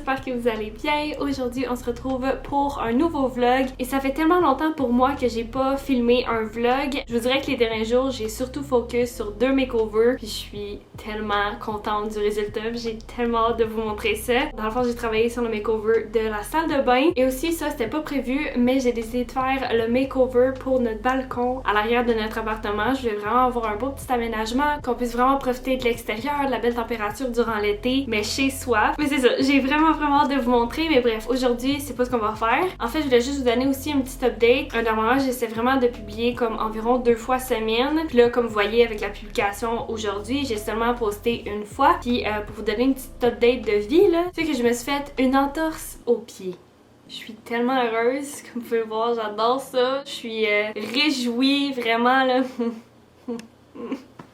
j'espère que vous allez bien. Aujourd'hui, on se retrouve pour un nouveau vlog et ça fait tellement longtemps pour moi que j'ai pas filmé un vlog. Je vous dirais que les derniers jours, j'ai surtout focus sur 2 makeovers puis je suis tellement contente du résultat. J'ai tellement hâte de vous montrer ça. Dans le fond, j'ai travaillé sur le makeover de la salle de bain et aussi ça, c'était pas prévu, mais j'ai décidé de faire le makeover pour notre balcon à l'arrière de notre appartement. Je voulais vraiment avoir un beau petit aménagement, qu'on puisse vraiment profiter de l'extérieur, de la belle température durant l'été, mais chez soi. Mais c'est ça, j'ai vraiment hâte de vous montrer, mais bref, aujourd'hui, c'est pas ce qu'on va faire. En fait, je voulais juste vous donner aussi un petit update. Normalement, j'essaie vraiment de publier comme environ 2 fois semaine. Puis là, comme vous voyez avec la publication aujourd'hui, j'ai seulement posté une fois. Puis pour vous donner une petite update de vie, là, c'est que je me suis fait une entorse au pied. Je suis tellement heureuse, comme vous pouvez voir, j'adore ça. Je suis réjouie, vraiment, là.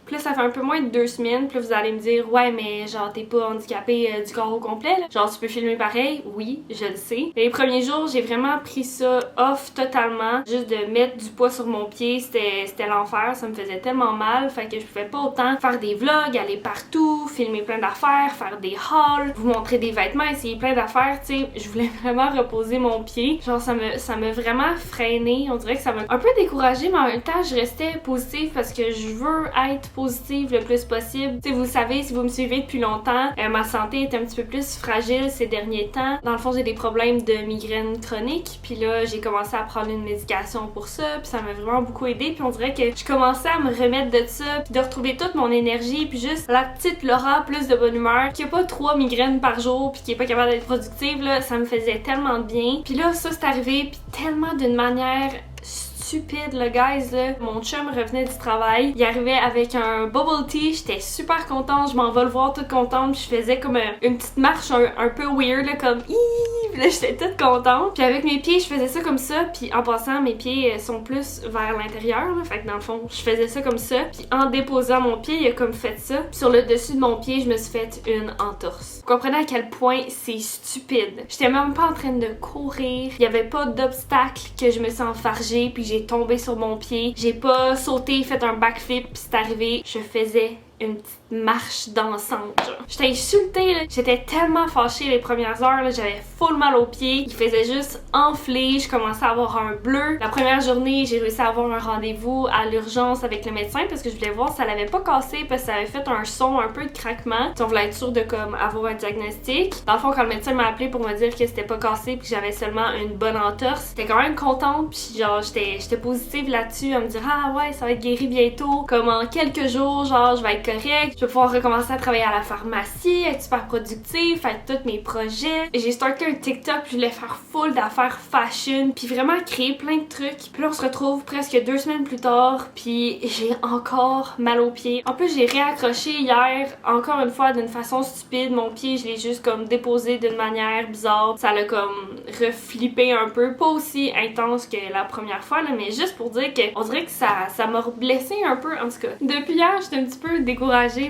Puis là, ça fait un peu moins de 2 semaines, puis là, vous allez me dire « Ouais, mais genre, t'es pas handicapée du corps au complet, là. Genre, tu peux filmer pareil? » Oui, je le sais. Mais les premiers jours, j'ai vraiment pris ça off totalement. Juste de mettre du poids sur mon pied, c'était l'enfer. Ça me faisait tellement mal, fait que je pouvais pas autant faire des vlogs, aller partout, filmer plein d'affaires, faire des hauls, vous montrer des vêtements, essayer plein d'affaires, tu sais. Je voulais vraiment reposer mon pied. Genre, ça m'a vraiment freiné. On dirait que ça m'a un peu découragée, mais en même temps, je restais positive parce que je veux être positive le plus possible. T'sais, vous savez, si vous me suivez depuis longtemps, ma santé est un petit peu plus fragile ces derniers temps. Dans le fond, j'ai des problèmes de migraine chronique, puis là, j'ai commencé à prendre une médication pour ça, puis ça m'a vraiment beaucoup aidé, puis on dirait que je commençais à me remettre de ça, puis de retrouver toute mon énergie, puis juste la petite Laura plus de bonne humeur, qui a pas 3 migraines par jour, puis qui est pas capable d'être productive, là, ça me faisait tellement de bien. Puis là, ça c'est arrivé, puis tellement d'une manière stupide, le guys, là. Mon chum revenait du travail, il arrivait avec un bubble tea, j'étais super contente, je m'en vais le voir toute contente, puis je faisais comme une petite marche un peu weird, là, comme Iiii! Puis là, j'étais toute contente. Puis avec mes pieds, je faisais ça comme ça, puis en passant, mes pieds sont plus vers l'intérieur, là, fait que dans le fond, je faisais ça comme ça, puis en déposant mon pied, il a comme fait ça. Puis sur le dessus de mon pied, je me suis fait une entorse. Vous comprenez à quel point c'est stupide. J'étais même pas en train de courir, il y avait pas d'obstacle que je me suis enfargée, puis j'ai tombé sur mon pied. J'ai pas sauté, fait un backflip, puis c'est arrivé. Je faisais une petite marche dansante, genre. J'étais insultée, là. J'étais tellement fâchée les premières heures, là. J'avais full mal aux pieds. Il faisait juste enfler. Je commençais à avoir un bleu. La première journée, j'ai réussi à avoir un rendez-vous à l'urgence avec le médecin parce que je voulais voir si ça l'avait pas cassé parce que ça avait fait un son un peu de craquement. On voulait être sûr de comme avoir un diagnostic. Dans le fond, quand le médecin m'a appelé pour me dire que c'était pas cassé puis que j'avais seulement une bonne entorse, j'étais quand même contente puis genre j'étais positive là-dessus à me dire ah ouais, ça va être guéri bientôt. Comme en quelques jours, genre je vais être correcte, je vais pouvoir recommencer à travailler à la pharmacie, être super productive, faire tous mes projets. J'ai starté un TikTok, puis je voulais faire full d'affaires fashion, puis vraiment créer plein de trucs. Puis là on se retrouve presque 2 semaines plus tard, puis j'ai encore mal aux pieds. En plus j'ai réaccroché hier, encore une fois d'une façon stupide, mon pied je l'ai juste comme déposé d'une manière bizarre. Ça l'a comme reflippé un peu, pas aussi intense que la première fois là, mais juste pour dire que on dirait que ça m'a blessé un peu en tout cas. Depuis hier j'étais un petit peu découragée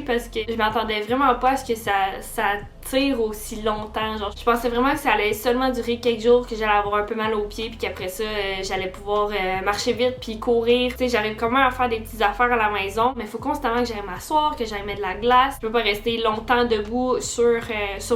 parce que je m'attendais vraiment pas à ce que ça tire aussi longtemps. Genre, je pensais vraiment que ça allait seulement durer quelques jours, que j'allais avoir un peu mal aux pieds, puis qu'après ça, j'allais pouvoir marcher vite puis courir. Tu sais, j'arrive quand même à faire des petites affaires à la maison, mais il faut constamment que j'aille m'asseoir, que j'aille mettre de la glace. Je peux pas rester longtemps debout sur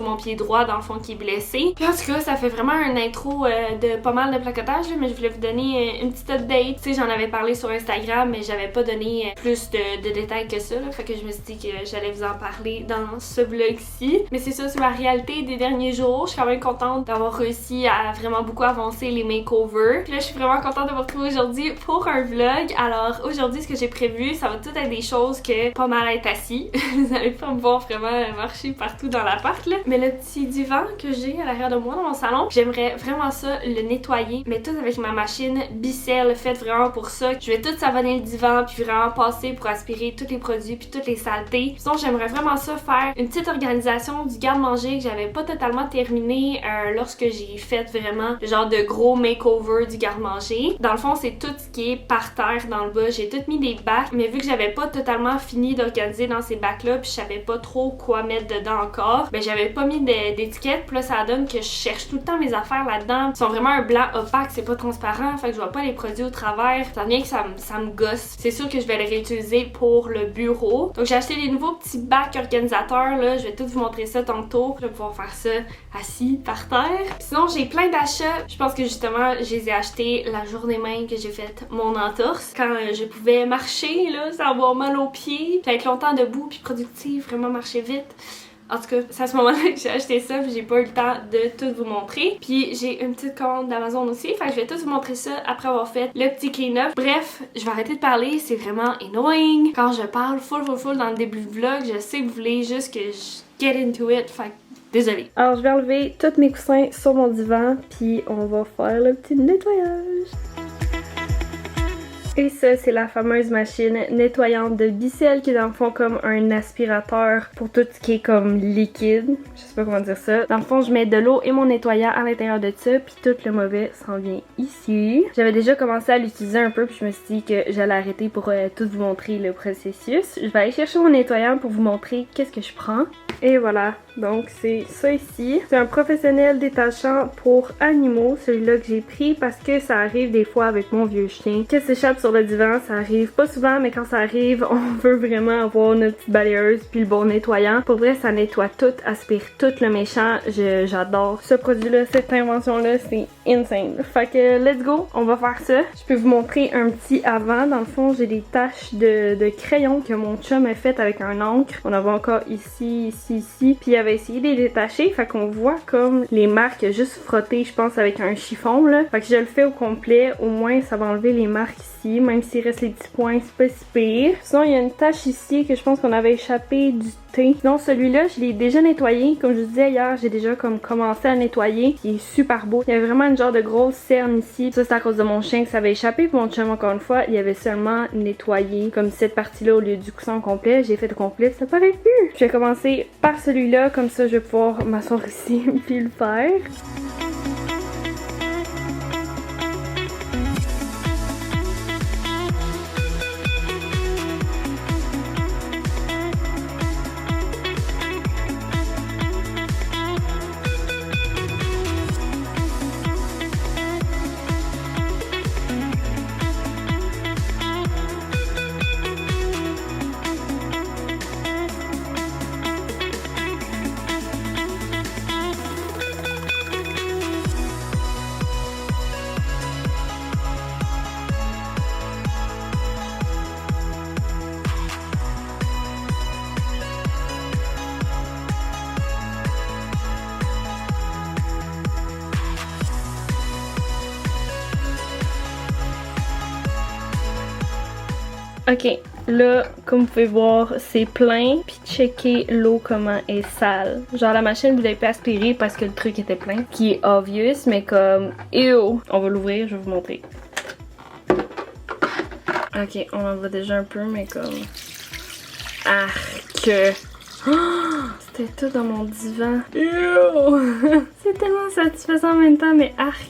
mon pied droit, dans le fond, qui est blessé. Puis en tout cas, ça fait vraiment une intro de pas mal de placotage, là, mais je voulais vous donner une petite update. Tu sais, j'en avais parlé sur Instagram, mais j'avais pas donné plus de détails que ça, là. Fait que je me suis dit que j'allais vous en parler dans ce vlog-ci. Mais c'est ça, c'est ma réalité des derniers jours. Je suis quand même contente d'avoir réussi à vraiment beaucoup avancer les makeovers. Puis là, je suis vraiment contente de vous retrouver aujourd'hui pour un vlog. Alors aujourd'hui, ce que j'ai prévu, ça va tout être des choses que pas mal être assis. Vous allez pas me voir vraiment marcher partout dans l'appart, là. Mais le petit divan que j'ai à l'arrière de moi dans mon salon, j'aimerais vraiment ça le nettoyer, mais tout avec ma machine Bicel, faite vraiment pour ça. Je vais tout savonner le divan, puis vraiment passer pour aspirer tous les produits puis toutes les saletés. Sinon, j'aimerais vraiment ça faire une petite organisation du garde-manger que j'avais pas totalement terminé lorsque j'ai fait vraiment le genre de gros makeover du garde-manger. Dans le fond, c'est tout ce qui est par terre dans le bas. J'ai tout mis des bacs, mais vu que j'avais pas totalement fini d'organiser dans ces bacs-là, puis je savais pas trop quoi mettre dedans encore, ben j'avais pas mis d'étiquette, puis là ça donne que je cherche tout le temps mes affaires là-dedans. Ils sont vraiment un blanc opaque, c'est pas transparent, fait que je vois pas les produits au travers. Ça vient que ça me gosse. C'est sûr que je vais les réutiliser pour le bureau. Donc j'ai acheté des nouveaux petits bacs organisateurs là, je vais tout vous montrer ça tantôt. tantôt. Je vais pouvoir faire ça assis par terre. Sinon, j'ai plein d'achats. Je pense que justement, je les ai achetés la journée même que j'ai fait mon entorse. Quand je pouvais marcher, là, sans avoir mal aux pieds, puis être longtemps debout, puis productive, vraiment marcher vite. En tout cas, c'est à ce moment-là que j'ai acheté ça, puis j'ai pas eu le temps de tout vous montrer. Puis j'ai une petite commande d'Amazon aussi, fait que je vais tout vous montrer ça après avoir fait le petit clean-up. Bref, je vais arrêter de parler, c'est vraiment annoying. Quand je parle full dans le début du vlog, je sais que vous voulez juste que je get into it, fait que désolée. Alors je vais enlever tous mes coussins sur mon divan, puis on va faire le petit nettoyage. Et ça, c'est la fameuse machine nettoyante de Bicel qui est dans le fond comme un aspirateur pour tout ce qui est comme liquide. Je sais pas comment dire ça. Dans le fond, je mets de l'eau et mon nettoyant à l'intérieur de ça, puis tout le mauvais s'en vient ici. J'avais déjà commencé à l'utiliser un peu, puis je me suis dit que j'allais arrêter pour tout vous montrer le processus. Je vais aller chercher mon nettoyant pour vous montrer qu'est-ce que je prends. Et voilà, donc c'est ça ici. C'est un professionnel détachant pour animaux, celui-là que j'ai pris parce que ça arrive des fois avec mon vieux chien que s'échappe sur le divan. Ça arrive pas souvent, mais quand ça arrive, on veut vraiment avoir notre petite balayeuse puis le bon nettoyant. Pour vrai, ça nettoie tout, aspire tout le méchant. J'adore ce produit-là, cette invention-là, c'est insane. Fait que let's go, on va faire ça. Je peux vous montrer un petit avant. Dans le fond, j'ai des taches de crayon que mon chum a fait avec un encre. On en voit encore ici, ici, puis il avait essayé de les détacher, fait qu'on voit comme les marques juste frottées, je pense, avec un chiffon là. Fait que je le fais au complet, au moins ça va enlever les marques ici, même s'il reste les petits points, c'est pas si pire. Sinon il y a une tache ici que je pense qu'on avait échappé du thé. Sinon celui-là, je l'ai déjà nettoyé, comme je vous disais hier, j'ai déjà comme commencé à nettoyer, il est super beau. Il y avait vraiment une genre de grosse cerne ici, ça c'est à cause de mon chien que ça avait échappé, puis mon chum encore une fois, il avait seulement nettoyé comme cette partie-là au lieu du coussin complet. J'ai fait le complet, ça paraît plus. Je vais commencer par celui-là, comme ça je vais pouvoir m'asseoir ici puis le faire. Ok, là, comme vous pouvez voir, c'est plein. Puis checkez l'eau comment elle est sale. Genre la machine voulait pas aspirer parce que le truc était plein. Qui est obvious, mais comme... Ew! On va l'ouvrir, je vais vous montrer. Ok, on en voit déjà un peu, mais comme... Arc! Oh, c'était tout dans mon divan. Ew! C'est tellement satisfaisant en même temps, mais arc!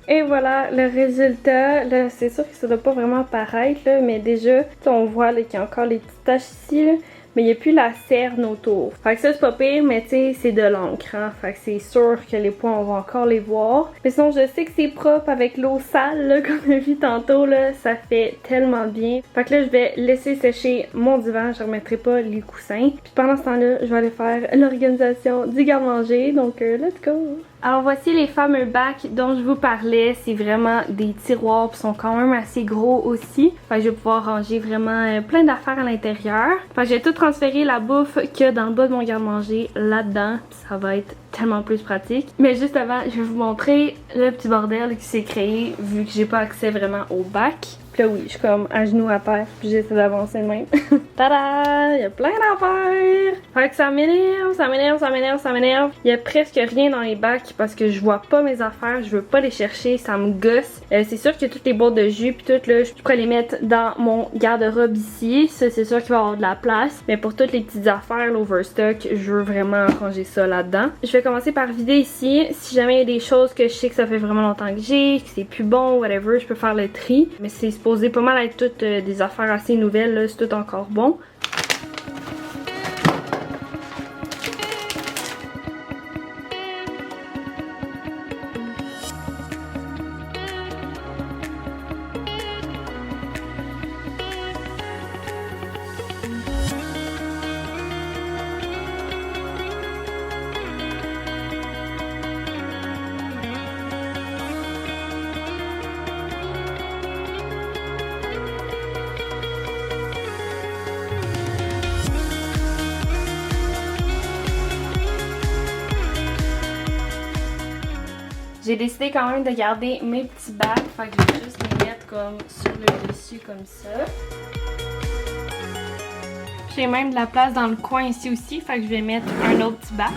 Et voilà le résultat. Là, c'est sûr que ça doit pas vraiment paraître, là, mais déjà, on voit qu'il y a encore les petites taches ici, là, mais il n'y a plus la cerne autour. Fait que ça, c'est pas pire, mais tu sais, c'est de l'encre, hein. Fait que c'est sûr que les points, on va encore les voir. Mais sinon, je sais que c'est propre avec l'eau sale, là, comme on a vu tantôt, là. Ça fait tellement bien. Fait que là, je vais laisser sécher mon divan. Je remettrai pas les coussins. Puis pendant ce temps-là, je vais aller faire l'organisation du garde-manger. Donc, let's go! Alors voici les fameux bacs dont je vous parlais. C'est vraiment des tiroirs qui sont quand même assez gros aussi. Fait que je vais pouvoir ranger vraiment plein d'affaires à l'intérieur. Fait que j'ai tout transféré la bouffe qu'il y a dans le bas de mon garde-manger là-dedans. Ça va être tellement plus pratique. Mais juste avant, je vais vous montrer le petit bordel qui s'est créé vu que j'ai pas accès vraiment au bac. Puis là oui, je suis comme à genoux à terre, puis j'essaie d'avancer de même. Tada! Il y a plein d'affaires! Fait que ça m'énerve, ça m'énerve, ça m'énerve, ça m'énerve. Il y a presque rien dans les bacs parce que je vois pas mes affaires, je veux pas les chercher, ça me gosse. C'est sûr que toutes les boîtes de jus puis tout là, je pourrais les mettre dans mon garde-robe ici. Ça c'est sûr qu'il va y avoir de la place. Mais pour toutes les petites affaires, l'overstock, je veux vraiment ranger ça là-dedans. Je vais commencer par vider ici. Si jamais il y a des choses que je sais que ça fait vraiment longtemps que j'ai, que c'est plus bon, whatever, je peux faire le tri. Mais c'est supposé pas mal être toutes des affaires assez nouvelles, là, c'est tout encore bon. J'ai décidé quand même de garder mes petits bacs, fait que je vais juste les mettre comme sur le dessus comme ça. J'ai même de la place dans le coin ici aussi, fait que je vais mettre un autre petit bac.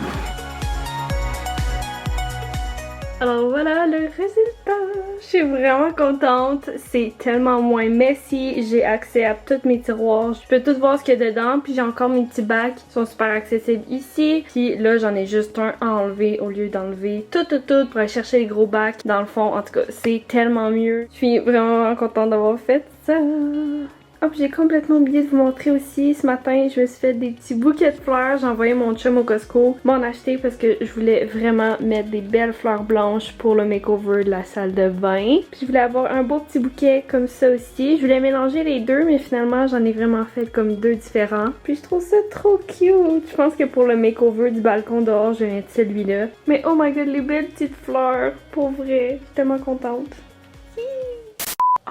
Alors voilà le résultat! Je suis vraiment contente. C'est tellement moins messy. J'ai accès à tous mes tiroirs. Je peux tout voir ce qu'il y a dedans. Puis j'ai encore mes petits bacs qui sont super accessibles ici. Puis là, j'en ai juste un à enlever au lieu d'enlever tout pour aller chercher les gros bacs. Dans le fond, en tout cas, c'est tellement mieux. Je suis vraiment contente d'avoir fait ça. Hop, j'ai complètement oublié de vous montrer aussi. Ce matin, je me suis fait des petits bouquets de fleurs. J'ai envoyé mon chum au Costco m'en acheter parce que je voulais vraiment mettre des belles fleurs blanches pour le makeover de la salle de bain. Puis je voulais avoir un beau petit bouquet comme ça aussi. Je voulais mélanger les deux, mais finalement, j'en ai vraiment fait comme deux différents. Puis je trouve ça trop cute. Je pense que pour le makeover du balcon dehors, je vais mettre celui-là. Mais oh my god, les belles petites fleurs. Pour vrai, je suis tellement contente.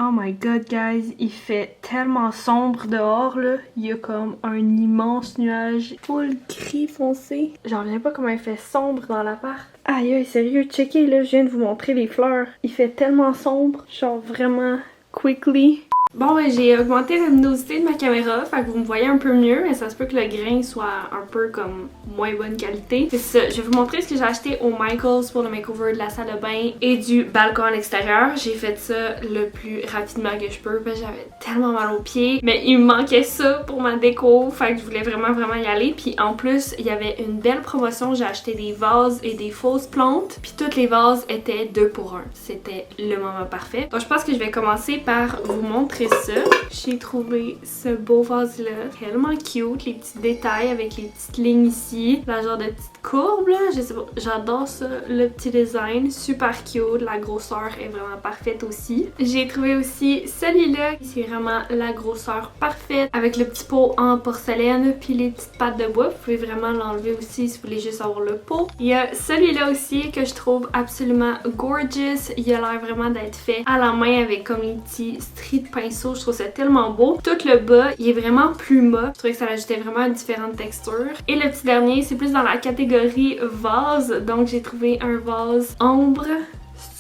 Oh my god guys, il fait tellement sombre dehors là, il y a comme un immense nuage full gris foncé. J'en reviens pas comment il fait sombre dans l'appart. Aïe aïe, sérieux, checkez là, je viens de vous montrer les fleurs. Il fait tellement sombre, genre vraiment quickly. Bon, ben, j'ai augmenté la luminosité de ma caméra, fait que vous me voyez un peu mieux, mais ça se peut que le grain soit un peu comme moins bonne qualité. C'est ça, je vais vous montrer ce que j'ai acheté au Michaels pour le makeover de la salle de bain et du balcon à l'extérieur. J'ai fait ça le plus rapidement que je peux, parce que j'avais tellement mal aux pieds, mais il me manquait ça pour ma déco, fait que je voulais vraiment y aller. Puis en plus, il y avait une belle promotion, j'ai acheté des vases et des fausses plantes, puis toutes les vases étaient 2 pour 1. C'était le moment parfait. Donc je pense que je vais commencer par vous montrer ça. J'ai trouvé ce beau vase là tellement cute, les petits détails avec les petites lignes ici, la genre de petite courbe là, je sais pas, j'adore ça, le petit design, super cute, la grosseur est vraiment parfaite aussi. J'ai trouvé aussi celui-là, c'est vraiment la grosseur parfaite avec le petit pot en porcelaine puis les petites pattes de bois, vous pouvez vraiment l'enlever aussi si vous voulez juste avoir le pot. Il y a celui-là aussi que je trouve absolument gorgeous, il a l'air vraiment d'être fait à la main avec comme les petits stries de pinceau. Je trouve ça tellement beau. Tout le bas, il est vraiment plus mat. Je trouvais que ça ajoutait vraiment une différente texture. Et le petit dernier, c'est plus dans la catégorie vase. Donc j'ai trouvé un vase ombre.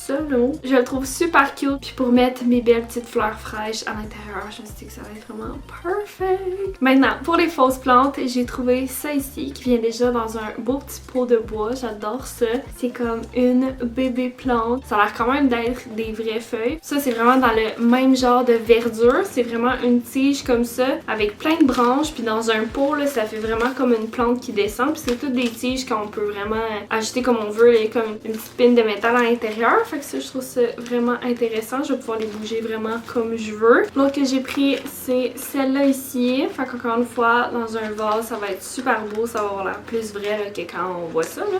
Solo. Je le trouve super cute. Puis pour mettre mes belles petites fleurs fraîches à l'intérieur, je me suis dit que ça va être vraiment perfect. Maintenant, pour les fausses plantes, j'ai trouvé ça ici qui vient déjà dans un beau petit pot de bois. J'adore ça. C'est comme une bébé plante. Ça a l'air quand même d'être des vraies feuilles. Ça, c'est vraiment dans le même genre de verdure. C'est vraiment une tige comme ça avec plein de branches. Puis dans un pot, là, ça fait vraiment comme une plante qui descend. Puis c'est toutes des tiges qu'on peut vraiment ajouter comme on veut. Il y a comme une petite pine de métal à l'intérieur. Fait que ça, je trouve ça vraiment intéressant. Je vais pouvoir les bouger vraiment comme je veux. L'autre que j'ai pris, c'est celle-là ici. Fait qu'encore une fois, dans un vase, ça va être super beau. Ça va avoir l'air plus vrai là, que quand on voit ça. Là.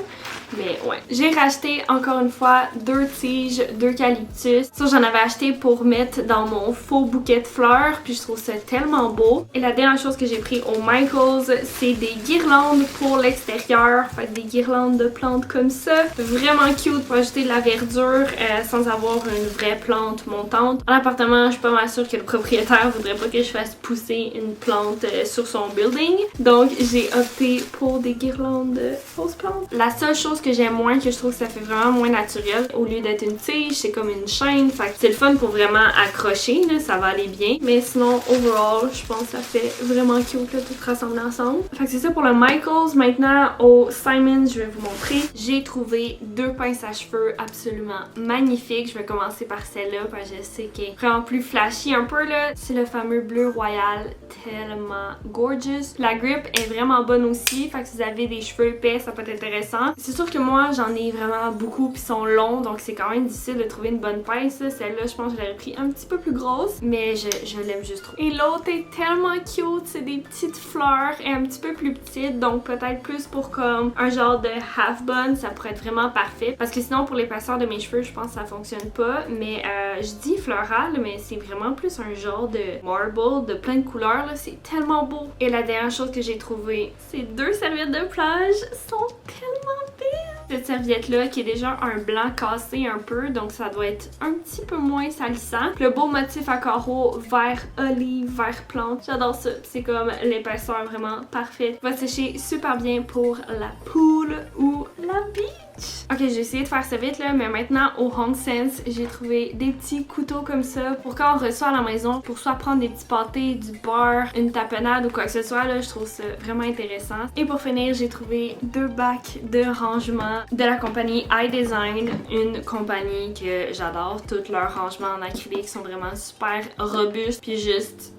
Mais ouais. J'ai racheté encore une fois 2 tiges d'eucalyptus. Ça, j'en avais acheté pour mettre dans mon faux bouquet de fleurs. Puis je trouve ça tellement beau. Et la dernière chose que j'ai pris au Michaels, c'est des guirlandes pour l'extérieur. Fait des guirlandes de plantes comme ça. Vraiment cute pour ajouter de la verdure sans avoir une vraie plante montante. En appartement, je suis pas mal sûre que le propriétaire voudrait pas que je fasse pousser une plante sur son building. Donc j'ai opté pour des guirlandes de fausses plantes. La seule chose que j'aime moins, que je trouve que ça fait vraiment moins naturel, au lieu d'être une tige, c'est comme une chaîne. Fait que c'est le fun pour vraiment accrocher, là, ça va aller bien. Mais sinon, overall, je pense que ça fait vraiment cute, là, tout rassemblé ensemble. Fait que c'est ça pour le Michaels. Maintenant, au Simons, je vais vous montrer. J'ai trouvé 2 pinces à cheveux absolument magnifiques. Je vais commencer par celle-là parce que je sais qu'elle est vraiment plus flashy un peu là. C'est le fameux bleu royal, tellement gorgeous. La grip est vraiment bonne aussi, fait que si vous avez des cheveux épais, ça peut être intéressant. C'est sûr que moi, j'en ai vraiment beaucoup qui sont longs, donc c'est quand même difficile de trouver une bonne pince. Celle-là, je pense que je l'aurais pris un petit peu plus grosse, mais je l'aime juste trop. Et l'autre est tellement cute, c'est des petites fleurs et un petit peu plus petites, donc peut-être plus pour comme un genre de half bun, ça pourrait être vraiment parfait. Parce que sinon, pour l'épaisseur de mes cheveux, je pense que ça fonctionne pas, mais je dis floral, mais c'est vraiment plus un genre de marble, de plein de couleurs, là. C'est tellement beau. Et la dernière chose que j'ai trouvée, c'est 2 serviettes de plage, sont tellement belles. Cette serviette-là qui est déjà un blanc cassé un peu, donc ça doit être un petit peu moins salissant. Le beau motif à carreaux vert olive, vert plante, j'adore ça. C'est comme l'épaisseur vraiment parfaite. Va sécher super bien pour la pool ou la beach. Ok, j'ai essayé de faire ça vite là, mais maintenant au HomeSense, j'ai trouvé des petits couteaux comme ça pour quand on reçoit à la maison, pour soit prendre des petits pâtés, du beurre, une tapenade ou quoi que ce soit là, je trouve ça vraiment intéressant. Et pour finir, j'ai trouvé 2 bacs de rangement de la compagnie iDesign, une compagnie que j'adore. Tous leurs rangements en acrylique sont vraiment super robustes puis juste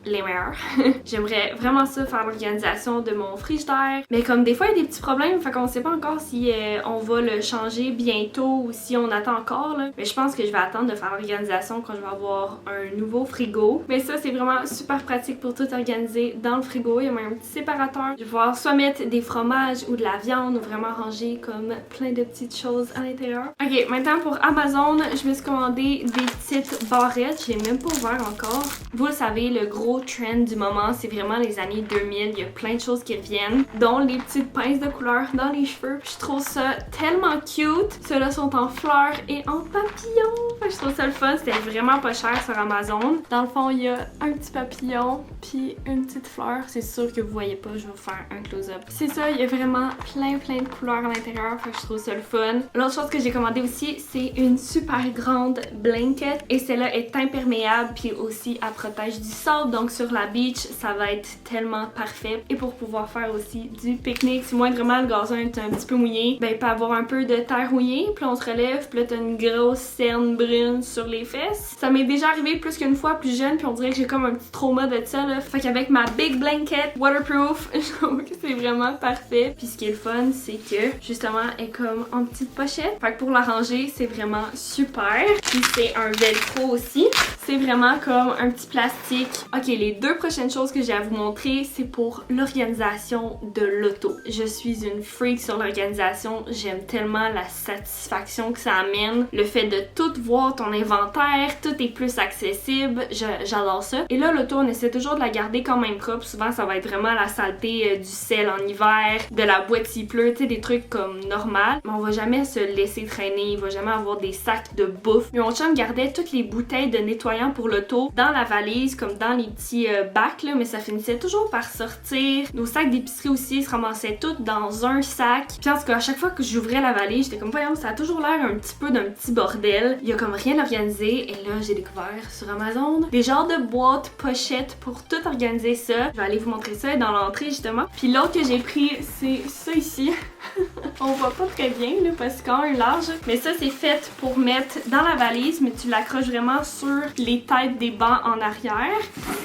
les meilleurs. J'aimerais vraiment ça faire l'organisation de mon frigidaire, mais comme des fois il y a des petits problèmes, fait qu'on sait pas encore si on va le changer bientôt ou si on attend encore là. Mais je pense que je vais attendre de faire l'organisation quand je vais avoir un nouveau frigo. Mais ça c'est vraiment super pratique pour tout organiser dans le frigo. Il y a même un petit séparateur. Je vais pouvoir soit mettre des fromages ou de la viande ou vraiment ranger comme plein de petites choses à l'intérieur. Ok, maintenant pour Amazon, je me suis commandé des petites barrettes. Je l'ai même pas ouvert encore. Vous le savez, le gros trend du moment, c'est vraiment les années 2000. Il y a plein de choses qui reviennent, dont les petites pinces de couleur dans les cheveux. Je trouve ça tellement cute. Ceux-là sont en fleurs et en papillon. Je trouve ça le fun. C'était vraiment pas cher sur Amazon. Dans le fond, il y a un petit papillon puis une petite fleur. C'est sûr que vous voyez pas, je vais vous faire un close-up. C'est ça, il y a vraiment plein de couleurs à l'intérieur. Fait que je trouve ça le fun. L'autre chose que j'ai commandé aussi, c'est une super grande blanket. Et celle-là est imperméable puis aussi elle protège du sable. Donc sur la beach, ça va être tellement parfait. Et pour pouvoir faire aussi du pique-nique, si moindrement le gazon est un petit peu mouillé, ben il peut avoir un peu de terre mouillée, puis on se relève, puis là t'as une grosse cerne brune sur les fesses. Ça m'est déjà arrivé plus qu'une fois plus jeune, puis on dirait que j'ai comme un petit trauma de ça là. Fait qu'avec ma big blanket waterproof, je trouve que c'est vraiment parfait. Puis ce qui est le fun, c'est que justement elle est comme en petite pochette. Fait que pour la ranger, c'est vraiment super. Puis c'est un velcro aussi. C'est vraiment comme un petit plastique. Ok, les 2 prochaines choses que j'ai à vous montrer, c'est pour l'organisation de l'auto. Je suis une freak sur l'organisation. J'aime tellement la satisfaction que ça amène. Le fait de tout voir ton inventaire, tout est plus accessible. J'adore ça. Et là, l'auto, on essaie toujours de la garder quand même propre. Souvent, ça va être vraiment la saleté du sel en hiver, de la boîte s'il pleut, tu sais, des trucs comme normal. Mais on va jamais se laisser traîner. Il va jamais avoir des sacs de bouffe. Mais mon chum gardait toutes les bouteilles de nettoyant pour l'auto dans la valise, comme dans les petits bacs, là, mais ça finissait toujours par sortir. Nos sacs d'épicerie aussi se ramassaient tous dans un sac. Puis en tout cas, à chaque fois que j'ouvrais la valise, j'étais comme, voyons, ça a toujours l'air un petit peu d'un petit bordel. Il y a comme rien organisé. Et là, j'ai découvert sur Amazon des genres de boîtes pochettes pour tout organiser ça. Je vais aller vous montrer ça dans l'entrée justement. Puis l'autre que j'ai pris, c'est ça ici. On voit pas très bien là parce que c'est quand même large. Mais ça c'est fait pour mettre dans la valise, mais tu l'accroches vraiment sur les têtes des bancs en arrière.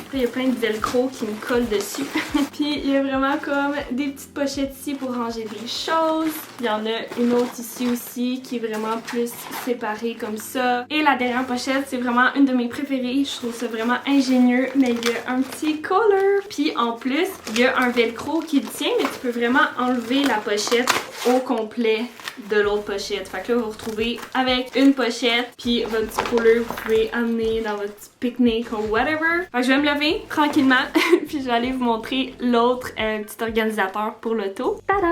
Après il y a plein de velcro qui me collent dessus. Puis il y a vraiment comme des petites pochettes ici pour ranger des choses. Il y en a une autre ici aussi qui est vraiment plus séparée comme ça. Et la dernière pochette c'est vraiment une de mes préférées. Je trouve ça vraiment ingénieux, mais il y a un petit collar. Puis en plus il y a un velcro qui le tient, mais tu peux vraiment enlever la pochette au complet de l'autre pochette. Fait que là, vous vous retrouvez avec une pochette puis votre petit collar, vous pouvez amener dans votre petit pique-nique ou whatever. Fait que je vais me lever tranquillement puis je vais aller vous montrer l'autre petit organisateur pour l'auto. Tada!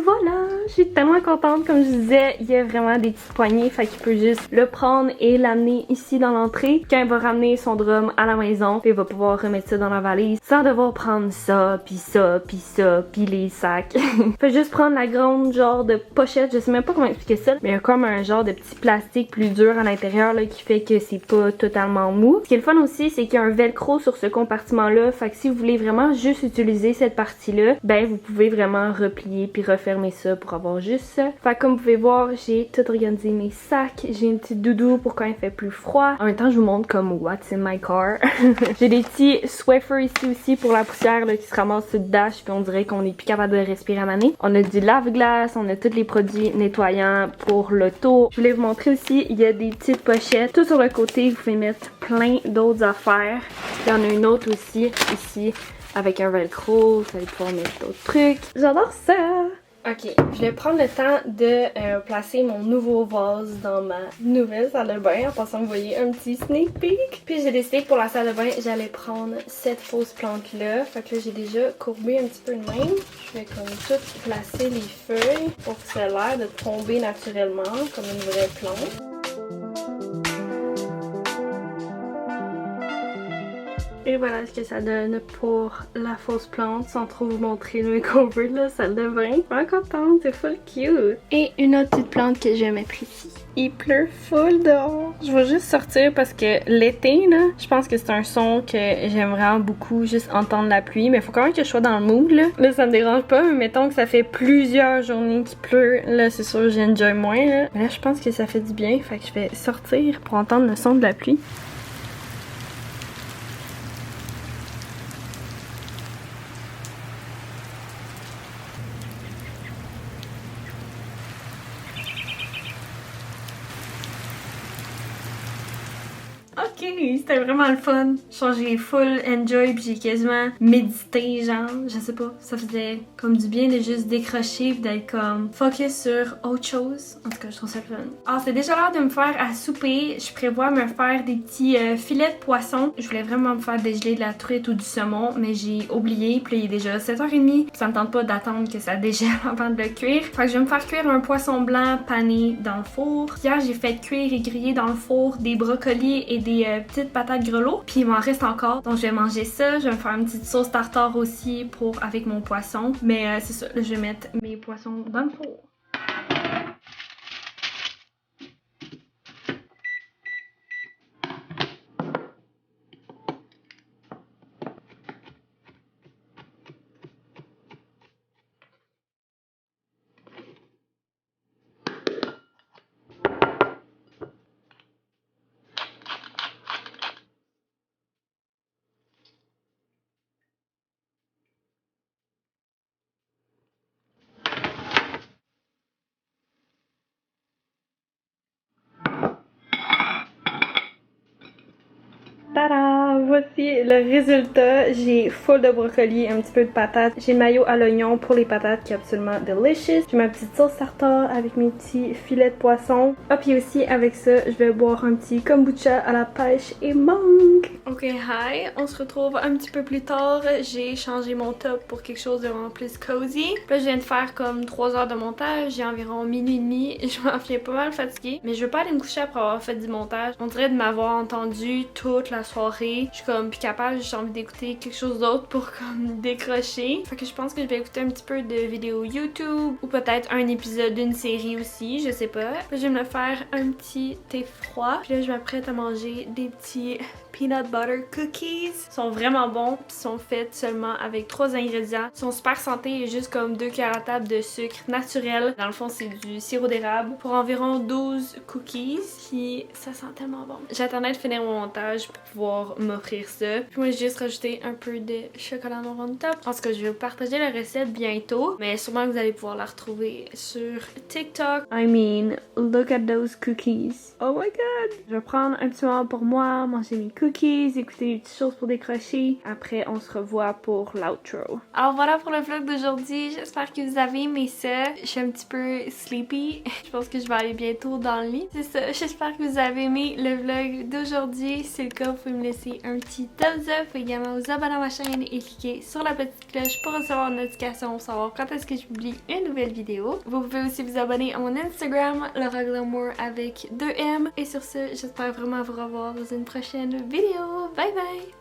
Voilà! Je suis tellement contente. Comme je disais, il y a vraiment des petites poignées. Fait qu'il peut juste le prendre et l'amener ici dans l'entrée. Quand il va ramener son drum à la maison, puis il va pouvoir remettre ça dans la valise sans devoir prendre ça, puis ça, puis ça, puis les sacs. Fait juste prendre la grande genre de pochette. Je sais même pas comment expliquer ça, mais il y a comme un genre de petit plastique plus dur à l'intérieur là qui fait que c'est pas totalement mou. Ce qui est le fun aussi, c'est qu'il y a un velcro sur ce compartiment là. Fait que si vous voulez vraiment juste utiliser cette partie là, ben vous pouvez vraiment replier puis refermer refermer ça pour avoir juste ça. Fait que comme vous pouvez voir, j'ai tout organisé mes sacs. J'ai une petite doudou pour quand il fait plus froid. En même temps, je vous montre comme what's in my car. J'ai des petits Swiffer ici aussi pour la poussière là, qui se ramasse sur le dash puis on dirait qu'on est plus capable de respirer à maner. On a du lave-glace, on a tous les produits nettoyants pour l'auto. Je voulais vous montrer aussi, il y a des petites pochettes. Tout sur le côté, vous pouvez mettre plein d'autres affaires. Il y en a une autre aussi, ici, avec un velcro. Vous allez pouvoir mettre d'autres trucs. J'adore ça! Ok, je vais prendre le temps de placer mon nouveau vase dans ma nouvelle salle de bain. En passant, vous voyez un petit sneak peek. Puis j'ai décidé que pour la salle de bain, j'allais prendre cette fausse plante-là. Fait que là, j'ai déjà courbé un petit peu de même. Je vais comme tout placer les feuilles pour que ça ait l'air de tomber naturellement comme une vraie plante. Et voilà ce que ça donne pour la fausse plante, sans trop vous montrer le makeover de la salle de bain. Je suis vraiment contente, c'est full cute. Et une autre petite plante que je vais mettre ici. Il pleut full dehors. Je vais juste sortir parce que l'été, là, je pense que c'est un son que j'aime vraiment beaucoup, juste entendre la pluie. Mais il faut quand même que je sois dans le mood, là. Là, ça me dérange pas, mais mettons que ça fait plusieurs journées qu'il pleut. Là, c'est sûr, j'enjoy moins, là. Mais là, je pense que ça fait du bien, fait que je vais sortir pour entendre le son de la pluie. Ok, c'était vraiment le fun. Genre j'ai full enjoy puis j'ai quasiment médité genre, je sais pas, ça faisait comme du bien de juste décrocher pis d'être comme focus sur autre chose. En tout cas, je trouve ça fun. Alors c'est déjà l'heure de me faire à souper. Je prévois me faire des petits filets de poisson. Je voulais vraiment me faire dégeler de la truite ou du saumon, mais j'ai oublié. Puis là, il est déjà 7h30. Ça me tente pas d'attendre que ça dégèle avant de le cuire. Fait que je vais me faire cuire un poisson blanc pané dans le four. Hier, j'ai fait cuire et griller dans le four des brocolis et des petites patates grelots. Puis il m'en reste encore. Donc je vais manger ça. Je vais me faire une petite sauce tartare aussi avec mon poisson. Mais c'est ça, là, je vais mettre mes poissons dans le four. Tada! Voici le résultat. J'ai full de brocolis, un petit peu de patates. J'ai le mayo à l'oignon pour les patates qui est absolument delicious. J'ai ma petite sauce tartare avec mes petits filets de poisson. Ah, puis aussi avec ça, je vais boire un petit kombucha à la pêche et mangue. Ok, hi! On se retrouve un petit peu plus tard. J'ai changé mon top pour quelque chose de vraiment plus cozy. Là, je viens de faire comme 3 heures de montage. J'ai environ minuit et demi. Je m'en viens pas mal fatiguée. Mais je veux pas aller me coucher après avoir fait du montage. On dirait de m'avoir entendu toute la soirée. Je suis comme plus capable, j'ai envie d'écouter quelque chose d'autre pour comme décrocher. Fait que je pense que je vais écouter un petit peu de vidéos YouTube ou peut-être un épisode d'une série aussi, je sais pas. Puis je vais me faire un petit thé froid. Puis là je m'apprête à manger des petits peanut butter cookies. Ils sont vraiment bons, puis sont faits seulement avec 3 ingrédients. Ils sont super santé et juste comme 2 cuillères à table de sucre naturel. Dans le fond, c'est du sirop d'érable pour environ 12 cookies. Puis ça sent tellement bon. J'attendais de finir mon montage pour pouvoir m'offrir ça. Puis moi, j'ai juste rajouté un peu de chocolat noir on top. Je pense que je vais vous partager la recette bientôt, mais sûrement que vous allez pouvoir la retrouver sur TikTok. I mean, look at those cookies. Oh my god! Je vais prendre un petit moment pour moi, manger mes cookies, écouter des petites choses pour décrocher. Après, on se revoit pour l'outro. Alors voilà pour le vlog d'aujourd'hui. J'espère que vous avez aimé ça. Je suis un petit peu sleepy. Je pense que je vais aller bientôt dans le lit. C'est ça. J'espère que vous avez aimé le vlog d'aujourd'hui. Si c'est le cas, vous pouvez me laisser un petit thumbs up. Vous pouvez également vous abonner à ma chaîne et cliquer sur la petite cloche pour recevoir une notification pour savoir quand est-ce que je publie une nouvelle vidéo. Vous pouvez aussi vous abonner à mon Instagram, Laura Glamour avec 2M. Et sur ce, j'espère vraiment vous revoir dans une prochaine vidéo. Bye bye!